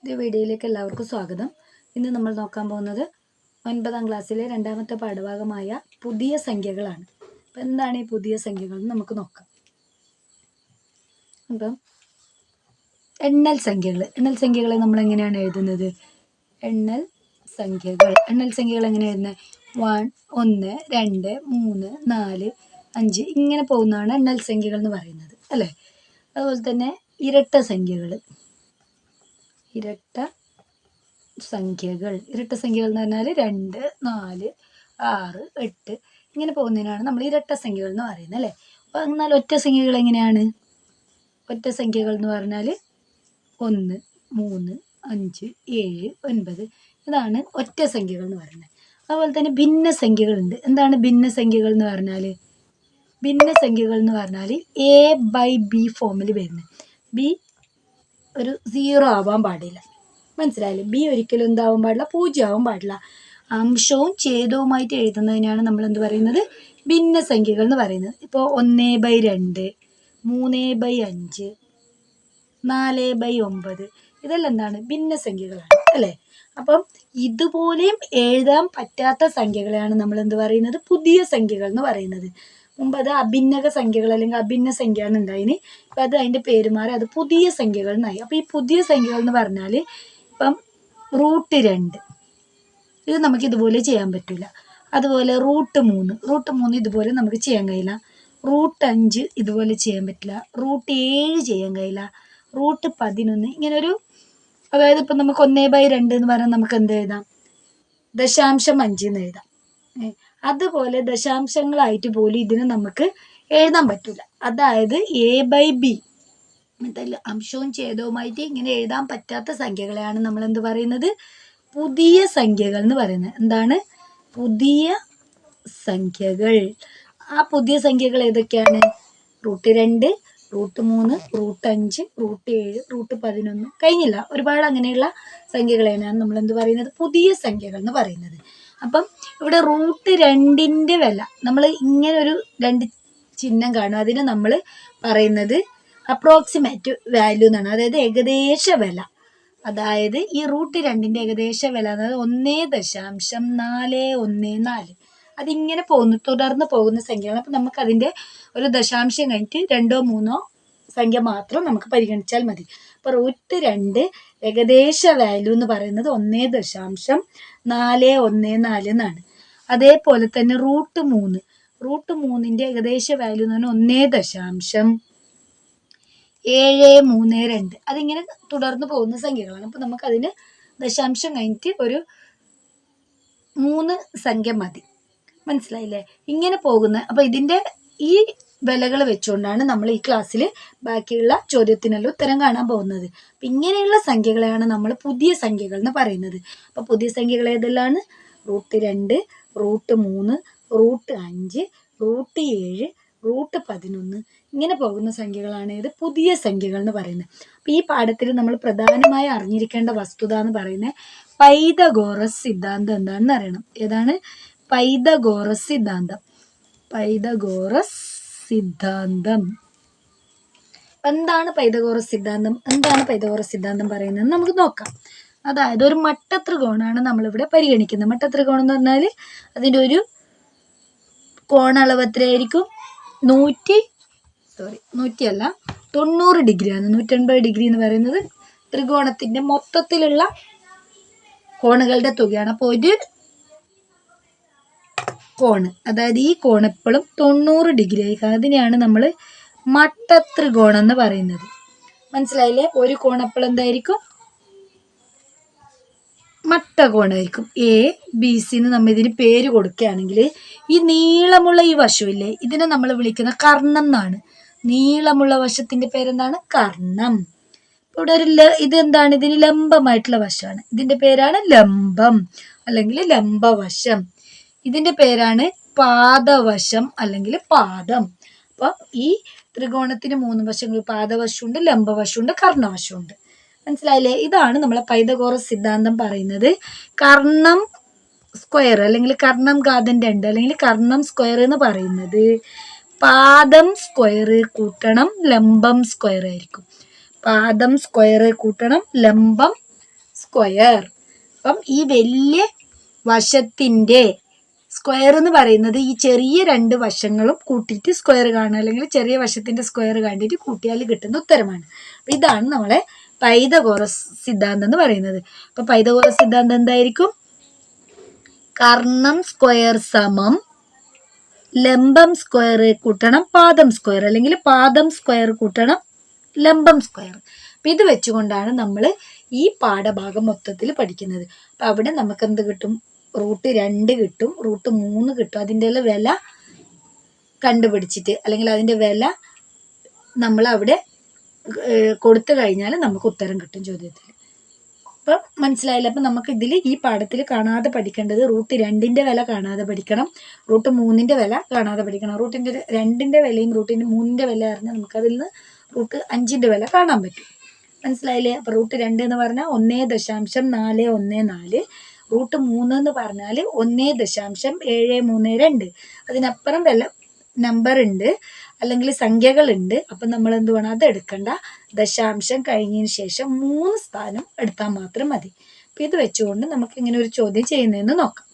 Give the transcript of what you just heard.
പുതിയ വീഡിയോയിലേക്ക് എല്ലാവർക്കും സ്വാഗതം. ഇന്ന് നമ്മൾ നോക്കാൻ പോകുന്നത് 9ാം ക്ലാസ്സിലെ രണ്ടാമത്തെ പാഠഭാഗമായ പുതിയ സംഖ്യകളാണ്. അപ്പം എന്താണ് ഈ പുതിയ സംഖ്യകൾ എന്ന് നമുക്ക് നോക്കാം. അപ്പം എണ്ണൽ സംഖ്യകളെ നമ്മൾ എങ്ങനെയാണ് എഴുതുന്നത്? എണ്ണൽ സംഖ്യകൾ എങ്ങനെ എഴുതുന്നത്? 1, 2, 3, 4, 5 ഇങ്ങനെ പോകുന്നതാണ് എണ്ണൽ സംഖ്യകൾ എന്ന് പറയുന്നത് അല്ലേ. അതുപോലെ തന്നെ ഇരട്ട സംഖ്യകൾ എന്ന് പറഞ്ഞാൽ 2, 4, 6, 8 ഇങ്ങനെ പോകുന്നതിനാണ് നമ്മൾ ഇരട്ട സംഖ്യകൾ എന്ന് പറയുന്നത് അല്ലേ. അപ്പോൾ എന്നാൽ ഒറ്റ സംഖ്യകൾ എങ്ങനെയാണ്? ഒറ്റ സംഖ്യകൾ എന്ന് പറഞ്ഞാൽ 1, 3, 5, 7, 9 ഇതാണ് ഒറ്റ സംഖ്യകൾ എന്ന് പറയുന്നത്. അതുപോലെ തന്നെ ഭിന്നസംഖ്യകളുണ്ട്. എന്താണ് ഭിന്നസംഖ്യകൾ എന്ന് പറഞ്ഞാൽ? ഭിന്നസംഖ്യകൾ എന്ന് പറഞ്ഞാൽ A/B ഫോമിൽ വരുന്നത്. ബി ഒരു 0 ആവാൻ പാടില്ല, മനസ്സിലായില്ലേ? ബി ഒരിക്കലും എന്താവാൻ പാടില്ല, 0 ആവാൻ പാടില്ല. അംശവും ഛേദവുമായിട്ട് എഴുതുന്നതിനാണ് നമ്മൾ എന്ത് പറയുന്നത്? ഭിന്നസംഖ്യകൾ എന്ന് പറയുന്നത്. ഇപ്പോൾ 1/2, 3/5, 4/9 ഇതെല്ലാം എന്താണ്? ഭിന്നസംഖ്യകളാണ് അല്ലേ. അപ്പം ഇതുപോലെയും എഴുതാൻ പറ്റാത്ത സംഖ്യകളെയാണ് നമ്മൾ എന്ത് പറയുന്നത്? പുതിയ സംഖ്യകൾ എന്ന് പറയുന്നത്. മുമ്പ് അത് അഭിന്നക സംഖ്യകൾ അല്ലെങ്കിൽ അഭിന്ന സംഖ്യയാണ് ഉണ്ടായിന്. ഇപ്പം അത് അതിൻ്റെ പേര് മാറി അത് പുതിയ സംഖ്യകൾ എന്നായി. അപ്പോൾ ഈ പുതിയ സംഖ്യകൾ എന്ന് പറഞ്ഞാൽ ഇപ്പം √2 ഇത് നമുക്ക് ഇതുപോലെ ചെയ്യാൻ പറ്റില്ല. അതുപോലെ √3 ഇതുപോലെ നമുക്ക് ചെയ്യാൻ കഴിയില്ല. √5 ഇതുപോലെ ചെയ്യാൻ പറ്റില്ല. √7 ചെയ്യാൻ കഴിയില്ല. √11 ഇങ്ങനൊരു, അതായത് ഇപ്പം നമുക്ക് 1/2 എന്ന് പറഞ്ഞാൽ നമുക്ക് എന്ത് എഴുതാം? 0.5 എന്ന് എഴുതാം. അതുപോലെ ദശാംശങ്ങളായിട്ട് പോലും ഇതിന് നമുക്ക് എഴുതാൻ പറ്റില്ല. അതായത് A/B അംശവും ഛേദവുമായിട്ട് ഇങ്ങനെ എഴുതാൻ പറ്റാത്ത സംഖ്യകളെയാണ് നമ്മൾ എന്ത് പറയുന്നത്? പുതിയ സംഖ്യകൾ എന്ന് പറയുന്നത്. എന്താണ്? പുതിയ സംഖ്യകൾ. ആ പുതിയ സംഖ്യകൾ ഏതൊക്കെയാണ്? √2, √3, √5, √7, √11 കഴിഞ്ഞില്ല, ഒരുപാട് അങ്ങനെയുള്ള സംഖ്യകളെയാണ് നമ്മൾ എന്ത് പറയുന്നത്? പുതിയ സംഖ്യകൾ എന്ന് പറയുന്നത്. അപ്പം ഇവിടെ √2ൻ്റെ വില നമ്മൾ ഇങ്ങനെ ഒരു 2 ചിഹ്നം കാണും. അതിന് നമ്മൾ പറയുന്നത് അപ്രോക്സിമേറ്റ് വാല്യൂ എന്നാണ്, അതായത് ഏകദേശ വില. അതായത് ഈ √2ൻ്റെ ഏകദേശ വില എന്നത് 1.414 അതിങ്ങനെ തുടർന്ന് പോകുന്ന സംഖ്യയാണ്. അപ്പം നമുക്കതിൻ്റെ ഒരു ദശാംശം കഴിഞ്ഞിട്ട് 2, 3 സംഖ്യ മാത്രം നമുക്ക് പരിഗണിച്ചാൽ മതി. അപ്പോൾ √2 ഏകദേശ വാല്യൂ എന്ന് പറയുന്നത് 1.414 എന്നാണ്. അതേപോലെ തന്നെ √3ൻ്റെ ഏകദേശ വാല്യൂ എന്ന് പറഞ്ഞാൽ 1.732 അതിങ്ങനെ തുടർന്ന് പോകുന്ന സംഖ്യകളാണ്. അപ്പോൾ നമുക്കതിന് ദശാംശം കഴിഞ്ഞിട്ട് ഒരു 3 സംഖ്യ മതി, മനസ്സിലായില്ലേ? ഇങ്ങനെ പോകുന്ന, അപ്പോൾ ഇതിൻ്റെ ഈ വിലകൾ വെച്ചുകൊണ്ടാണ് നമ്മൾ ഈ ക്ലാസ്സിൽ ബാക്കിയുള്ള ചോദ്യത്തിനെല്ലാം ഉത്തരം കാണാൻ പോകുന്നത്. അപ്പം ഇങ്ങനെയുള്ള സംഖ്യകളെയാണ് നമ്മൾ പുതിയ സംഖ്യകൾ എന്ന് പറയുന്നത്. അപ്പോൾ പുതിയ സംഖ്യകൾ ഏതെല്ലാമാണ്? √2, √3, √5, √7, √11 ഇങ്ങനെ പോകുന്ന സംഖ്യകളാണ് ഇത് പുതിയ സംഖ്യകൾ എന്ന് പറയുന്നത്. അപ്പം ഈ പാഠത്തിൽ നമ്മൾ പ്രധാനമായി അറിഞ്ഞിരിക്കേണ്ട വസ്തുത എന്ന് പറയുന്നത് പൈതഗോറസ് സിദ്ധാന്തം എന്താണെന്ന് അറിയണം. ഏതാണ്? പൈതഗോറസ് സിദ്ധാന്തം. എന്താണ് പൈതഗോറസ് സിദ്ധാന്തം പറയുന്നത് നമുക്ക് നോക്കാം. അതായത് ഒരു മട്ടത്രികോണാണ് നമ്മളിവിടെ പരിഗണിക്കുന്നത്. മട്ടത്രികോണം എന്ന് പറഞ്ഞാൽ അതിൻ്റെ ഒരു കോണളവ് എത്രയായിരിക്കും? 90 ഡിഗ്രിയാണ്. 180 ഡിഗ്രി എന്ന് പറയുന്നത് ത്രികോണത്തിൻ്റെ മൊത്തത്തിലുള്ള കോണുകളുടെ തുകയാണ്. അപ്പോൾ ഒരു കോണ്, അതായത് ഈ കോൺ എപ്പോഴും 90 ഡിഗ്രി ആയിരിക്കും. അതിനെയാണ് നമ്മൾ മട്ടത്രികോണം എന്ന് പറയുന്നത്. മനസ്സിലായില്ലേ? ഒരു കോൺ എപ്പോഴും എന്തായിരിക്കും? മട്ടകോണായിരിക്കും. ABC എന്ന് നമ്മൾ ഇതിന് പേര് കൊടുക്കുകയാണെങ്കിൽ ഈ നീളമുള്ള ഈ വശമില്ലേ, ഇതിനെ നമ്മൾ വിളിക്കുന്ന കർണം എന്നാണ്. നീളമുള്ള വശത്തിൻ്റെ പേരെന്താണ്? കർണം. ഇവിടെ ഇതെന്താണ്? ഇതിന് ലംബമായിട്ടുള്ള വശമാണ്. ഇതിൻ്റെ പേരാണ് ലംബം അല്ലെങ്കിൽ ലംബവശം. ഇതിൻ്റെ പേരാണ് പാദവശം അല്ലെങ്കിൽ പാദം. അപ്പം ഈ ത്രികോണത്തിന് 3 വശങ്ങൾ, പാദവശമുണ്ട്, ലംബവശമുണ്ട്, കർണവശമുണ്ട്. മനസ്സിലായില്ലേ? ഇതാണ് നമ്മളെ പൈതഗോറസ് സിദ്ധാന്തം പറയുന്നത്. കർണം സ്ക്വയർ അല്ലെങ്കിൽ കർണം ഘാതം 2 അല്ലെങ്കിൽ കർണം സ്ക്വയർ എന്ന് പറയുന്നത് പാദം സ്ക്വയർ കൂട്ടണം ലംബം സ്ക്വയർ ആയിരിക്കും. പാദം സ്ക്വയർ കൂട്ടണം ലംബം സ്ക്വയർ. അപ്പം ഈ വലിയ വശത്തിൻ്റെ സ്ക്വയർ എന്ന് പറയുന്നത് ഈ ചെറിയ രണ്ട് വശങ്ങളും കൂട്ടിയിട്ട് സ്ക്വയർ കാണുക, അല്ലെങ്കിൽ ചെറിയ വശത്തിൻ്റെ സ്ക്വയർ കണ്ടിട്ട് കൂട്ടിയാൽ കിട്ടുന്ന ഉത്തരമാണ്. അപ്പം ഇതാണ് നമ്മളെ പൈതഗോറസ് സിദ്ധാന്തം എന്ന് പറയുന്നത്. അപ്പം പൈതഗോറസ് സിദ്ധാന്തം എന്തായിരിക്കും? കർണം സ്ക്വയർ സമം ലംബം സ്ക്വയർ കൂട്ടണം പാദം സ്ക്വയർ, അല്ലെങ്കിൽ പാദം സ്ക്വയർ കൂട്ടണം ലംബം സ്ക്വയർ. അപ്പം ഇത് വെച്ചുകൊണ്ടാണ് നമ്മൾ ഈ പാഠഭാഗം മൊത്തത്തിൽ പഠിക്കുന്നത്. അപ്പം അവിടെ നമുക്ക് എന്ത് കിട്ടും? √2 കിട്ടും, √3 കിട്ടും. അതിൻ്റെ വില കണ്ടുപിടിച്ചിട്ട്, അല്ലെങ്കിൽ അതിൻ്റെ വില നമ്മൾ അവിടെ കൊടുത്തു കഴിഞ്ഞാൽ നമുക്ക് ഉത്തരം കിട്ടും ചോദ്യത്തിൽ. അപ്പം മനസ്സിലായില്ല? അപ്പം നമുക്ക് ഇതിൽ ഈ പാഠത്തിൽ കാണാതെ പഠിക്കേണ്ടത് √2 വില കാണാതെ പഠിക്കണം, √3 വില കാണാതെ പഠിക്കണം. √2 വിലയും √3 വില അറിഞ്ഞാൽ നമുക്കതിൽ നിന്ന് √5 വില കാണാൻ പറ്റും. മനസ്സിലായില്ലേ? അപ്പം √2 എന്ന് പറഞ്ഞാൽ 1.414, √3 എന്ന് പറഞ്ഞാൽ 1.732. അതിനപ്പുറം വില നമ്പർ ഉണ്ട്, അല്ലെങ്കിൽ സംഖ്യകളുണ്ട്. അപ്പം നമ്മൾ എന്ത് വേണം? അത് എടുക്കണ്ട. ദശാംശം കഴിഞ്ഞതിന് ശേഷം 3 സ്ഥാനം എടുത്താൽ മാത്രം മതി. അപ്പം ഇത് വെച്ചുകൊണ്ട് നമുക്ക് ഇങ്ങനെ ഒരു ചോദ്യം ചെയ്യുന്നതെന്ന് നോക്കാം.